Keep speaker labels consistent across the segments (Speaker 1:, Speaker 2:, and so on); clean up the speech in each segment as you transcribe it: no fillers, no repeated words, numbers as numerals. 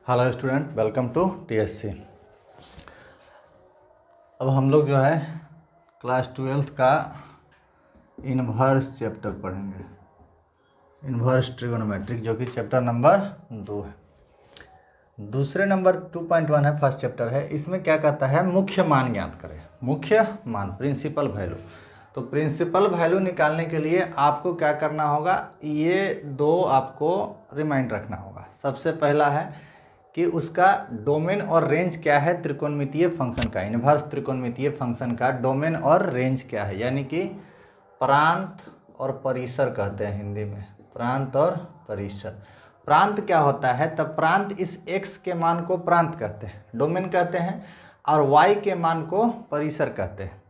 Speaker 1: Hello student, welcome to TSC. अब हम लोग जो है क्लास 12 का इन्वर्स चैप्टर पढ़ेंगे, इन्वर्स ट्रिगोनोमेट्रिक, जो कि चैप्टर नंबर 2 है। दूसरे नंबर 2.1 है, फर्स्ट चैप्टर है। इसमें क्या कहता है, मुख्य मान ज्ञात करें। मुख्य मान, प्रिंसिपल वैल्यू। तो प्रिंसिपल वैल्यू निकालने के लिए आपको क्या करना होगा, ये दो आपको रिमाइंड रखना होगा। सबसे पहला है कि उसका डोमेन और रेंज क्या है, त्रिकोणमितीय फंक्शन का, इन्वर्स त्रिकोणमितीय फंक्शन का डोमेन और रेंज क्या है, यानी कि प्रांत और परिसर कहते हैं हिंदी में, प्रांत और परिसर। प्रांत क्या होता है, तब प्रांत इस x के मान को प्रांत कहते हैं, डोमेन कहते हैं, और y के मान को परिसर कहते हैं।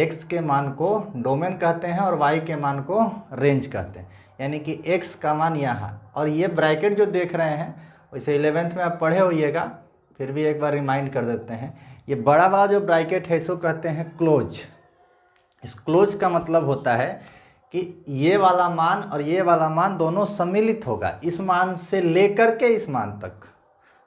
Speaker 1: x के मान को डोमेन कहते हैं और y के मान को रेंज कहते हैं। यानी कि x का मान यहाँ, और ये ब्रैकेट जो देख रहे हैं, वैसे 11th में आप पढ़े होइएगा, फिर भी एक बार रिमाइंड कर देते हैं। ये बड़ा वाला जो ब्रैकेट है इसको कहते हैं क्लोज। इस क्लोज का मतलब होता है कि ये वाला मान और ये वाला मान दोनों सम्मिलित होगा, इस मान से लेकर के इस मान तक।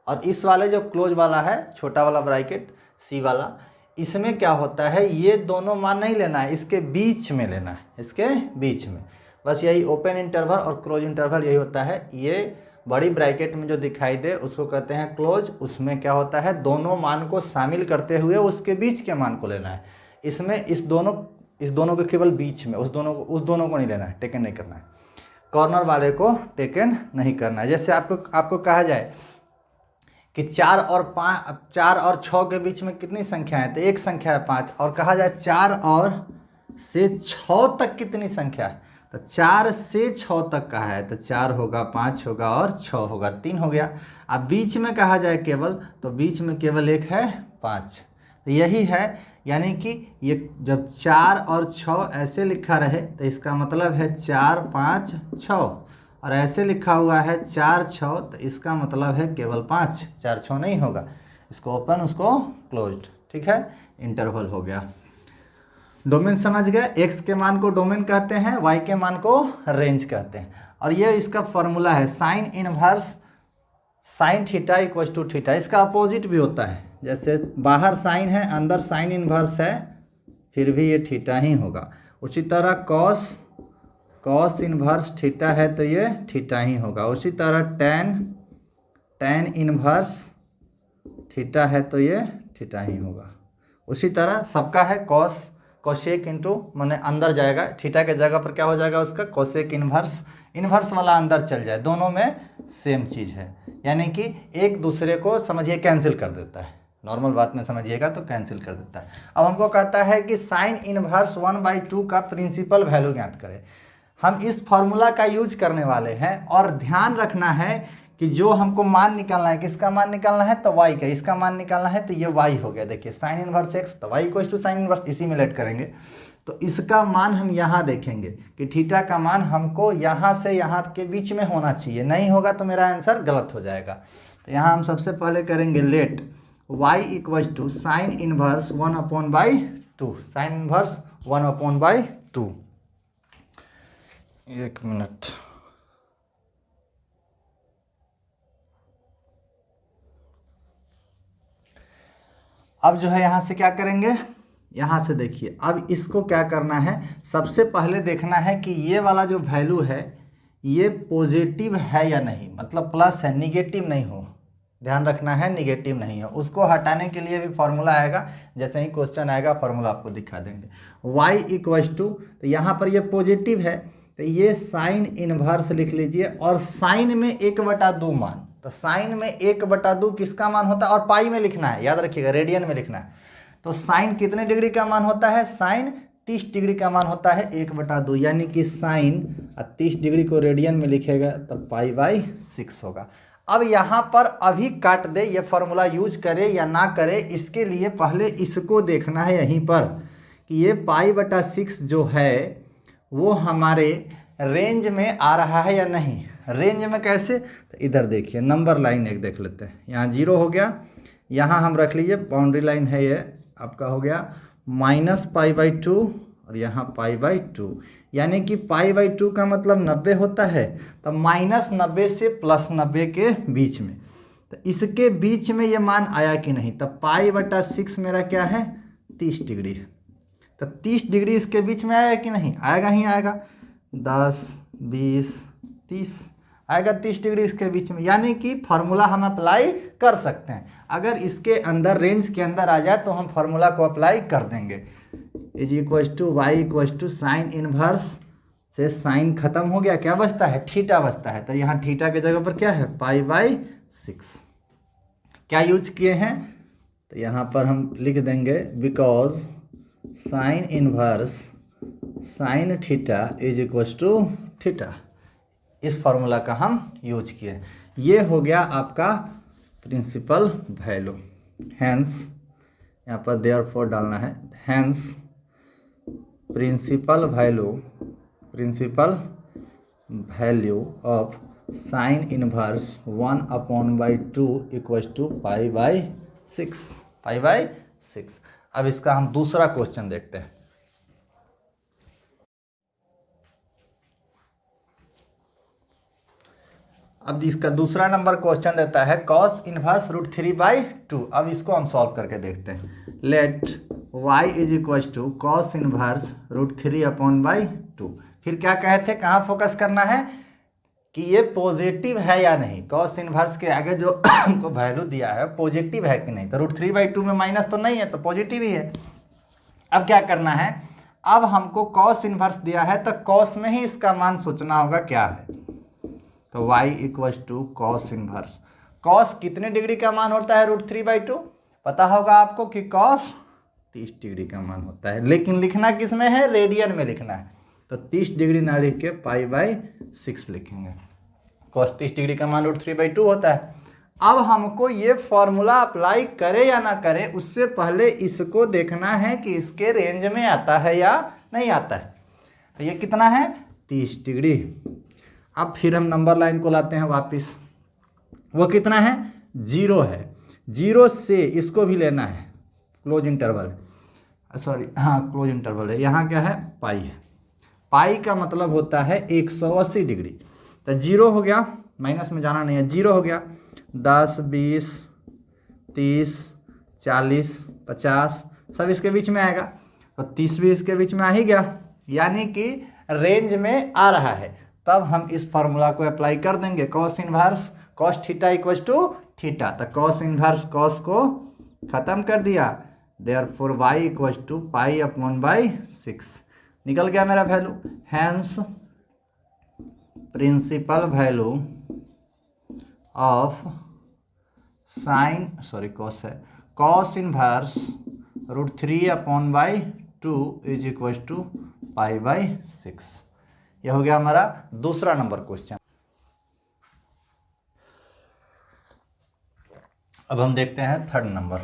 Speaker 1: और इस वाले जो क्लोज वाला है, छोटा वाला ब्रैकेट सी वाला, इसमें क्या होता है, ये दोनों मान नहीं लेना है, इसके बीच में लेना है, इसके बीच में। बस यही ओपन इंटरवल और क्लोज इंटरवल यही होता है। ये बड़ी ब्रैकेट में जो दिखाई दे उसको कहते हैं क्लोज। उसमें क्या होता है, दोनों मान को शामिल करते हुए उसके बीच के मान को लेना है। इसमें इस दोनों के केवल बीच में, उस दोनों को नहीं लेना है, टेकन नहीं करना है, कॉर्नर वाले को टेकन नहीं करना है। जैसे आपको कहा जाए कि 4 और 6 के बीच में कितनी संख्या है, तो एक संख्या है 5, और कहा जाए 4 और से 6 तक कितनी संख्या है, तो 4 से 6 तक कहा है, तो 4 होगा, 5 होगा और 6 होगा, 3 हो गया। अब बीच में कहा जाए केवल, तो बीच में केवल एक है 5। तो यही है, यानी कि ये जब 4 और 6 ऐसे लिखा रहे तो इसका मतलब है 4, 5, 6, और ऐसे लिखा हुआ है 4, 6, तो इसका मतलब है केवल 5, 4, 6 नहीं होगा। इसको ओपन, उसको क्लोज्ड, ठीक है, इंटरवल हो गया। डोमेन समझ गए, x के मान को डोमेन कहते हैं, y के मान को रेंज कहते हैं। और ये इसका फॉर्मूला है sine inverse sine theta equal to theta. इसका अपोजिट भी होता है, जैसे बाहर साइन है, अंदर साइन इनवर्स है, फिर भी ये थीटा ही होगा। उसी तरह कॉस इनवर्स थीटा है तो ये थीटा ही होगा। उसी तरह टेन इनवर्स थीटा है तो ये थीटा ही होगा। उसी तरह सबका है कोसेक इंटू, माने अंदर जाएगा, थीटा के जगह पर क्या हो जाएगा उसका, कोसेक इन्वर्स वाला अंदर चल जाए, दोनों में सेम चीज़ है। यानी कि एक दूसरे को समझिए कैंसिल कर देता है, नॉर्मल बात में समझिएगा तो कैंसिल कर देता है। अब हमको कहता है कि साइन इनवर्स 1/2 का प्रिंसिपल वैल्यू ज्ञात करें। हम इस फॉर्मूला का यूज करने वाले हैं, और ध्यान रखना है कि जो हमको मान निकालना है, किसका मान निकालना है, तो y का, इसका मान निकालना है, तो ये y हो गया। देखिए साइन इनवर्स x, तो y equal to sine inverse, इसी में लेट करेंगे। तो इसका मान हम यहाँ देखेंगे कि थीटा का मान हमको यहाँ से यहाँ के बीच में होना चाहिए, नहीं होगा तो मेरा आंसर गलत हो जाएगा। तो यहाँ हम सबसे पहले करेंगे let y equal to sine inverse 1/2, sine inverse 1/2। एक मिनट, अब जो है यहाँ से क्या करेंगे, यहाँ से देखिए, अब इसको क्या करना है, सबसे पहले देखना है कि ये वाला जो वैल्यू है ये पॉजिटिव है या नहीं, मतलब प्लस है, निगेटिव नहीं हो, ध्यान रखना है, निगेटिव नहीं हो। उसको हटाने के लिए भी फॉर्मूला आएगा, जैसे ही क्वेश्चन आएगा फॉर्मूला आपको दिखा देंगे। y इक्वल टू, तो यहाँ पर ये पॉजिटिव है तो ये साइन इनवर्स लिख लीजिए, और साइन में 1/2 मान, तो साइन में 1/2 किसका मान होता है, और पाई में लिखना है, याद रखिएगा, रेडियन में लिखना है। तो साइन कितने डिग्री का मान होता है, साइन 30 डिग्री का मान होता है 1/2, यानी कि साइन 30 डिग्री को रेडियन में लिखेगा तब π/6 होगा। अब यहाँ पर अभी काट दे, ये फॉर्मूला यूज करे या ना करे, इसके लिए पहले इसको देखना है यहीं पर कि ये π/6 जो है वो हमारे रेंज में आ रहा है या नहीं। रेंज में कैसे, तो इधर देखिए, नंबर लाइन एक देख लेते हैं, यहाँ 0 हो गया, यहाँ हम रख लीजिए बाउंड्री लाइन है, ये आपका हो गया -π/2, और यहाँ π/2, यानी कि π/2 का मतलब 90 होता है, तो -90 से +90 के बीच में। तो इसके बीच में ये मान आया कि नहीं, तब पाई/6 मेरा क्या है 30 डिग्री है। तो 30 डिग्री इसके बीच में आया कि नहीं, आएगा ही आएगा। 10 20 30 आएगा 30 डिग्री इसके बीच में, यानी कि फार्मूला हम अप्लाई कर सकते हैं। अगर इसके अंदर रेंज के अंदर आ जाए तो हम फार्मूला को अप्लाई कर देंगे। Is equal to y equal to sine inverse से साइन खत्म हो गया, क्या बचता है थीटा बचता है। तो यहाँ थीटा की जगह पर क्या है पाई/6 क्या यूज किए हैं, तो यहाँ पर हम लिख देंगे because sine inverse sine theta is equal to theta. इस फार्मूला का हम यूज किए। ये हो गया आपका प्रिंसिपल वैल्यू। हैंस यहाँ पर देयरफॉर डालना है, hence principal value of sine inverse 1/2 equal to पाई/6। अब इसका हम दूसरा क्वेश्चन देखते हैं। अब इसका दूसरा नंबर क्वेश्चन देता है कॉस इनवर्स √3/2। अब इसको हम सॉल्व करके देखते हैं। Let y is equal to cos inverse √3/2। फिर क्या कहे थे, कहाँ फोकस करना है कि ये पॉजिटिव है या नहीं। कॉस इनवर्स के आगे जो हमको वैल्यू दिया है पॉजिटिव है कि नहीं, तो √3/2 में माइनस तो नहीं है, तो पॉजिटिव ही है। अब क्या करना है, अब हमको कॉस इनवर्स दिया है तो कॉस में ही इसका मान सोचना होगा क्या है। तो y equal to cos inverse, cos कितने डिग्री का मान होता है √3/2 पता होगा आपको कि कॉस 30 डिग्री का मान होता है, लेकिन लिखना किस में है, रेडियन में लिखना है। तो 30 डिग्री ना लिख के पाई/6 लिखेंगे। कॉस 30 डिग्री का मान √3/2 होता है। अब हमको ये फॉर्मूला अप्लाई करे या ना करे, उससे पहले इसको देखना है कि इसके रेंज में आता है या नहीं आता है। तो ये कितना है 30 डिग्री। अब फिर हम नंबर लाइन को लाते हैं वापस, वो कितना है 0 है। 0 से इसको भी लेना है, क्लोज इंटरवल, सॉरी हाँ क्लोज इंटरवल है। यहाँ क्या है पाई है, पाई का मतलब होता है 180 डिग्री। तो 0 हो गया, माइनस में जाना नहीं है, 0 हो गया। 10 20 30 40 50 सब इसके बीच में आएगा, तो 30 भी इसके बीच में आ ही गया, यानी कि रेंज में आ रहा है। तब हम इस फार्मूला को अप्लाई कर देंगे, cos inverse cos theta equal to theta. तो कॉस इनवर्स कॉस को खत्म कर दिया, देयरफॉर y इक्वल टू पाई/6 निकल गया मेरा value. Hence principal value of sine cos है cos inverse √3/2 is equal to पाई/6। यह हो गया हमारा दूसरा नंबर क्वेश्चन। अब हम देखते हैं third number.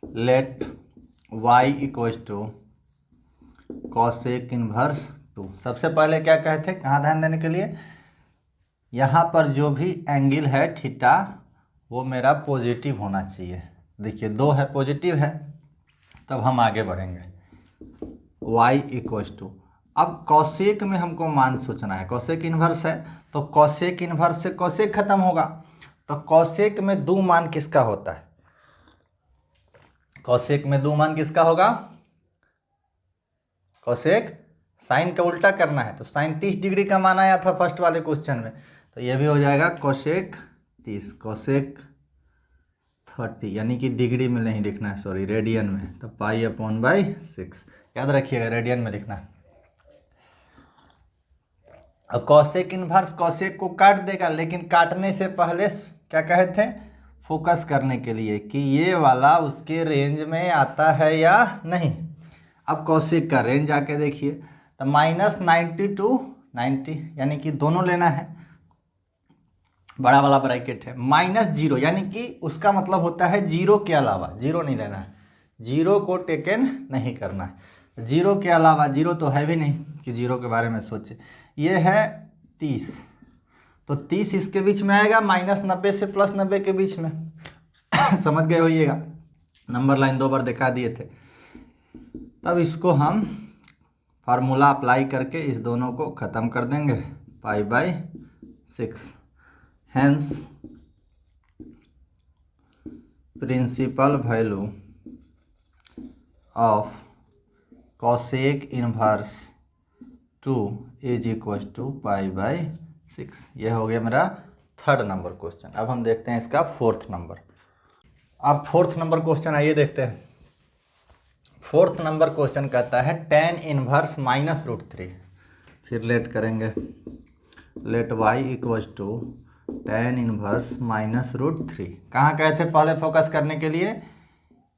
Speaker 1: Let y equal to cosec inverse 2। सबसे पहले क्या कहते हैं, कहाँ ध्यान देने के लिए, यहाँ पर जो भी एंगल है थीटा वो मेरा पॉजिटिव होना चाहिए। देखिए 2 है, पॉजिटिव है, तब हम आगे बढ़ेंगे। y इक्वल टू, अब कॉसेक में हमको मान सोचना है, कॉसेक इनवर्स है तो कॉसेक इनवर्स से कॉसेक खत्म होगा। तो कॉसेक में 2 मान किसका होता है, कॉसेक में 2 मान किसका होगा, कॉसेक साइन का उल्टा करना है। तो साइन 30 डिग्री का मान आया था फर्स्ट वाले क्वेश्चन में, तो ये भी हो जाएगा कॉसेक 30, कॉसेक 30, यानी कि डिग्री में नहीं लिखना है, सॉरी रेडियन में। तो पाई/6 याद रखिएगा, रेडियन में लिखना है। अब कॉसेक इनवर्स कॉसेक को काट देगा, लेकिन काटने से पहले क्या कहे थे, फोकस करने के लिए कि ये वाला उसके रेंज में आता है या नहीं। अब कॉसेक का रेंज आके देखिए, तो -90 टू 90, यानी कि दोनों लेना है, बड़ा वाला ब्रैकेट है। -0 यानी कि उसका मतलब होता है 0 के अलावा, 0 नहीं लेना है, 0 को टेकन नहीं करना है। 0 के अलावा, 0 तो है भी नहीं कि 0 के बारे में सोचे। ये है 30, तो 30 इसके बीच में आएगा, -90 से +90 के बीच में समझ गए होइएगा, नंबर लाइन 2 बार दिखा दिए थे। तब इसको हम फार्मूला अप्लाई करके इस दोनों को ख़त्म कर देंगे, पाई/6। Hence principal value of cosec inverse 2 is equal to π/6। यह हो गया मेरा थर्ड नंबर क्वेश्चन। अब हम देखते हैं इसका फोर्थ नंबर। अब फोर्थ नंबर क्वेश्चन आइए देखते हैं। फोर्थ नंबर क्वेश्चन कहता है tan इनवर्स -√3। फिर लेट करेंगे, let y equal to tan inverse -√3। कहाँ गए थे पहले फोकस करने के लिए?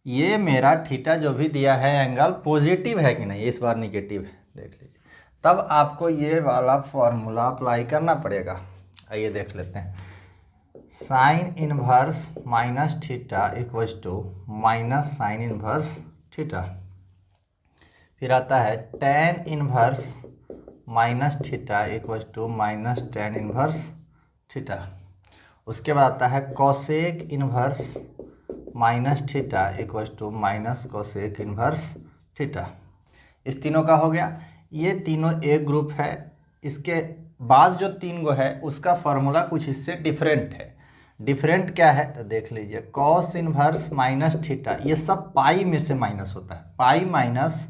Speaker 1: ये मेरा थीटा जो भी दिया है एंगल पॉजिटिव है कि नहीं, इस बार निगेटिव है, देख लीजिए। तब आपको ये वाला फॉर्मूला अप्लाई करना पड़ेगा। आइए देख लेते हैं। Sine inverse minus theta equal to minus sine inverse theta. फिर आता है tan inverse minus theta equal to minus tan inverse theta. उसके बाद आता है cosec inverse minus theta equal to minus cosec inverse theta. इस तीनों का हो गया। ये तीनों एक ग्रुप है। इसके बाद जो तीन गो है उसका फॉर्मूला कुछ इससे डिफरेंट है। डिफरेंट क्या है तो देख लीजिए। कॉस इनवर्स माइनस थीटा, ये सब पाई में से माइनस होता है, पाई माइनस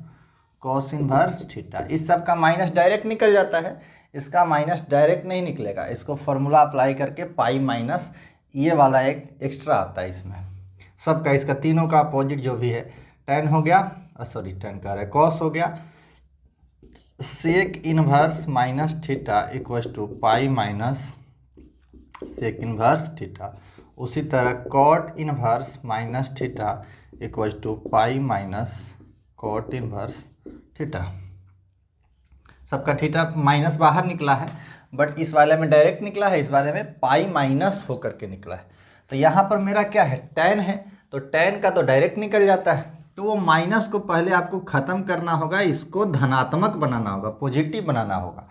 Speaker 1: कॉस इनवर्स थीटा। इस सब का माइनस डायरेक्ट निकल जाता है, इसका माइनस डायरेक्ट नहीं निकलेगा। इसको फॉर्मूला अप्लाई करके पाई माइनस ये वाला एक एक्स्ट्रा आता है इसमें सबका। इसका तीनों का अपोजिट जो भी है tan हो गया, सॉरी tan कह रहा है, कॉस हो गया। Sec inverse minus theta equal to pi minus sec inverse theta. उसी तरह cot inverse minus theta equal to pi minus cot inverse theta. सबका थीटा माइनस बाहर निकला है, बट इस वाले में डायरेक्ट निकला है, इस वाले में पाई माइनस होकर के निकला है। तो यहाँ पर मेरा क्या है, tan है, तो tan का तो डायरेक्ट निकल जाता है। तो वो माइनस को पहले आपको ख़त्म करना होगा, इसको धनात्मक बनाना होगा, पॉजिटिव बनाना होगा।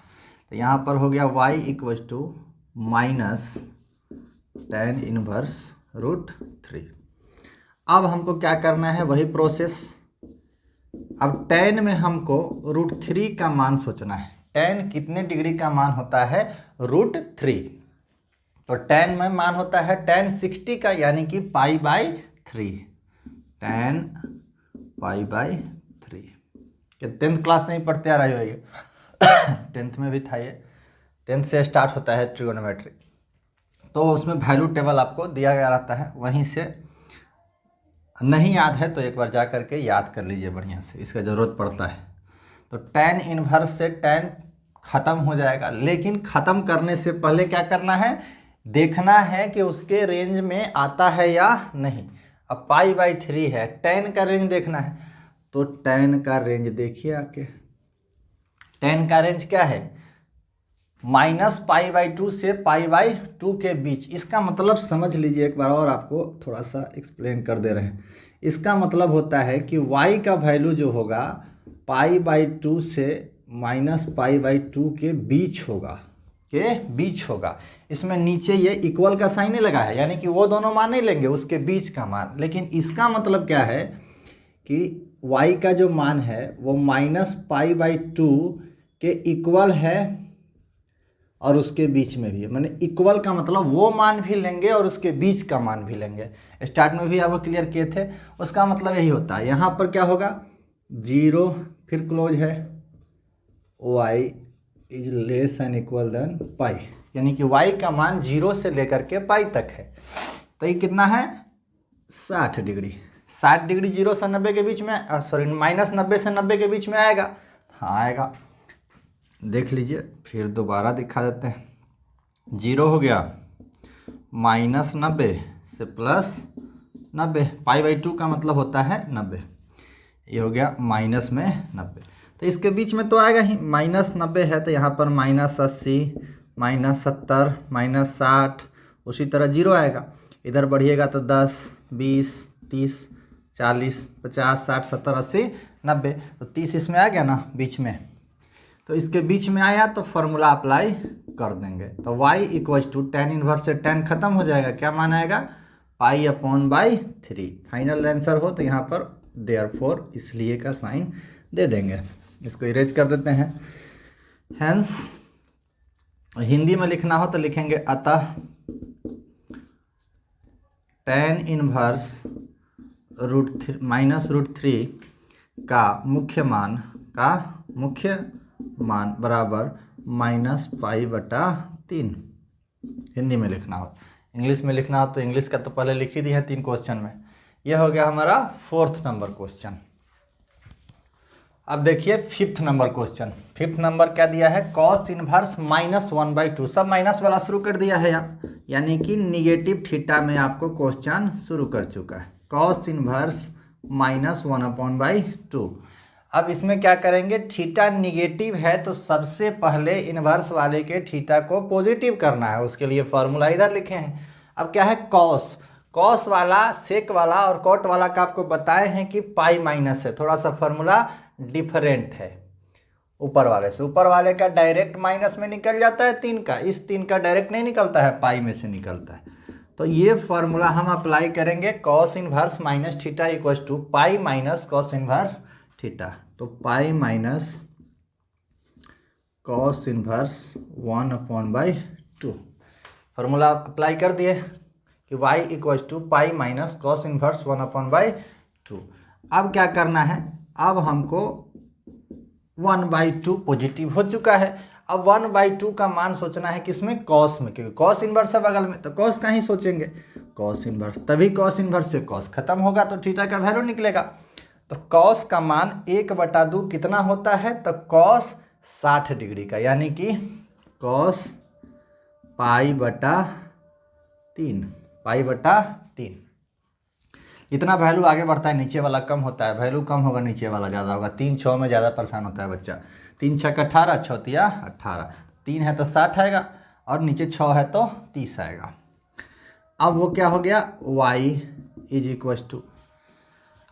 Speaker 1: तो यहाँ पर हो गया y equal to minus tan inverse √3। अब हमको क्या करना है, वही प्रोसेस। अब tan में हमको √3 का मान सोचना है। tan कितने डिग्री का मान होता है, √3। तो tan में मान होता है tan 60 का, यानी कि π/3, tan π/3। 10th क्लास नहीं पढ़ते आ रहे हो? 10th में भी था ये, 10th से स्टार्ट होता है ट्रिगोनोमेट्री। तो उसमें वैल्यू टेबल आपको दिया गया रहता है, वहीं से नहीं याद है तो एक बार जा करके याद कर लीजिए बढ़िया से, इसका ज़रूरत पड़ता है। तो tan इनवर्स से tan ख़त्म हो जाएगा, लेकिन ख़त्म करने से पहले क्या करना है, देखना है कि उसके रेंज में आता है या नहीं। अब π/3 है, tan का रेंज देखना है, तो tan का रेंज देखिए आके। tan का रेंज क्या है, -π/2 से π/2 के बीच। इसका मतलब समझ लीजिए एक बार और, आपको थोड़ा सा एक्सप्लेन कर दे रहे हैं। इसका मतलब होता है कि y का वैल्यू जो होगा π/2 से -π/2 के बीच होगा, इसमें नीचे ये इक्वल का साइन लगा है, यानी कि वो दोनों मान नहीं लेंगे, उसके बीच का मान। लेकिन इसका मतलब क्या है कि y का जो मान है वो -π/2 के इक्वल है और उसके बीच में भी है। मैंने इक्वल का मतलब वो मान भी लेंगे और उसके बीच का मान भी लेंगे। स्टार्ट में भी आप क्लियर किए थे, उसका मतलब यही होता है। यहाँ पर क्या होगा, 0 फिर क्लोज है, y is less and equal than pi, यानी कि y का मान 0 से लेकर के पाई तक है। तो ये कितना है, 60 डिग्री। 60 डिग्री 0 से 90 के बीच में, सॉरी -90 से 90 के बीच में आएगा। हाँ आएगा, देख लीजिए। फिर दोबारा दिखा देते हैं। 0 हो गया, -90 से +90, π/2 का मतलब होता है 90। ये हो गया माइनस में 90, तो इसके बीच में तो आएगा ही। -90 है तो यहाँ पर -80, -70, -60, उसी तरह 0 आएगा। इधर बढ़िएगा तो 10, 20, 30, 40, 50, 60, 70, 80, 90, तो 30 इसमें आ गया ना बीच में। तो इसके बीच में आया तो फॉर्मूला अप्लाई कर देंगे। तो y equal to tan inverse से tan खत्म हो जाएगा, क्या मान आएगा, π/3। फाइनल आंसर हो तो यहाँ पर देयरफॉर इसलिए का साइन दे देंगे। इसको इरेज कर देते हैं। हेंस हिंदी में लिखना हो तो लिखेंगे अतः tan इनवर्स -√3 का मुख्य मान बराबर -π/3। हिंदी में लिखना हो, इंग्लिश में लिखना हो तो इंग्लिश का तो पहले लिख ही दिया है 3 क्वेश्चन में। यह हो गया हमारा 4th नंबर क्वेश्चन। अब देखिए 5th number question. 5th number क्या दिया है, cos इनवर्स -1/2। सब माइनस वाला शुरू कर दिया है यानी कि निगेटिव थीटा में आपको क्वेश्चन शुरू कर चुका है। cos inverse -1/2। अब इसमें क्या करेंगे, थीटा निगेटिव है तो सबसे पहले इनवर्स वाले के थीटा को पॉजिटिव करना है, उसके लिए फॉर्मूला इधर लिखे हैं। अब क्या है, कॉस वाला, सेक वाला और कॉट वाला का आपको बताए हैं कि पाई माइनस है, थोड़ा सा फॉर्मूला डिफरेंट है ऊपर वाले से। ऊपर वाले का डायरेक्ट माइनस में निकल जाता है 3 का, इस 3 का डायरेक्ट नहीं निकलता है, पाई में से निकलता है। तो ये फॉर्मूला हम अप्लाई करेंगे, cos inverse minus theta equals to pi minus cos inverse theta. तो pi minus cos inverse 1/2 formula apply कर दिए कि y equals to pi minus cos inverse 1/2। अब क्या करना है, अब हमको 1/2 पॉजिटिव हो चुका है। अब 1/2 का मान सोचना है किसमें, कॉस में, क्योंकि कॉस इनवर्स है बगल में, तो कॉस का ही सोचेंगे। कॉस इनवर्स, तभी कॉस इनवर्स से कॉस खत्म होगा तो थीटा का वैल्यू निकलेगा। तो कॉस का मान 1/2 कितना होता है, तो कॉस 60 डिग्री का, यानी कि कॉस पाई/3। इतना वैल्यू आगे बढ़ता है, नीचे वाला कम होता है, वैल्यू कम होगा नीचे वाला ज़्यादा होगा। 3 6 में ज़्यादा परेशान होता है बच्चा। 3 6 का 18, 6 तिया 18, 3 है तो 60 आएगा और नीचे 6 है तो 30 आएगा। अब वो क्या हो गया, y इज इक्वल्स टू,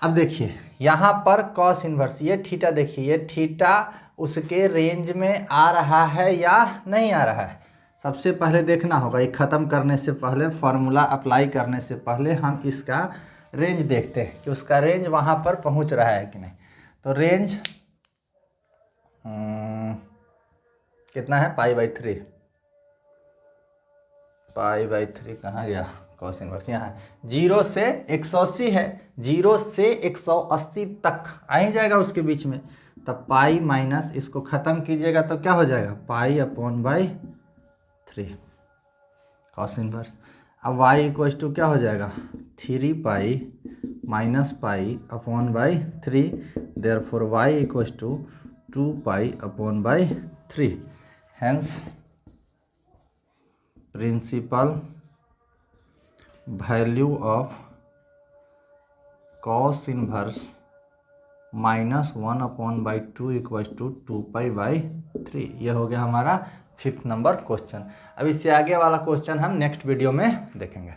Speaker 1: अब देखिए यहाँ पर कॉस इनवर्स, ये थीटा देखिए, ये थीटा उसके रेंज में आ रहा है या नहीं आ रहा है। सबसे पहले देखना होगा, ये ख़त्म करने से पहले, फार्मूला अप्लाई करने से पहले हम इसका रेंज देखते हैं कि उसका रेंज वहाँ पर पहुँच रहा है कि नहीं। तो रेंज कितना है, π/3। π/3 कहाँ गया, कॉस इनवर्स यहाँ है। 0 से 180 है, 0 से 180 तक आ ही जाएगा उसके बीच में। तब पाई माइनस इसको ख़त्म कीजिएगा तो क्या हो जाएगा, π/3 कॉस इनवर्स। अब y इक्वल्स टू क्या हो जाएगा, 3 pi minus π/3। Therefore y equals to 2 π/3। Hence principal value of cos inverse -1/2 equals to 2 π/3। यह हो गया हमारा 5th नंबर क्वेश्चन। अब इससे आगे वाला क्वेश्चन हम नेक्स्ट वीडियो में देखेंगे।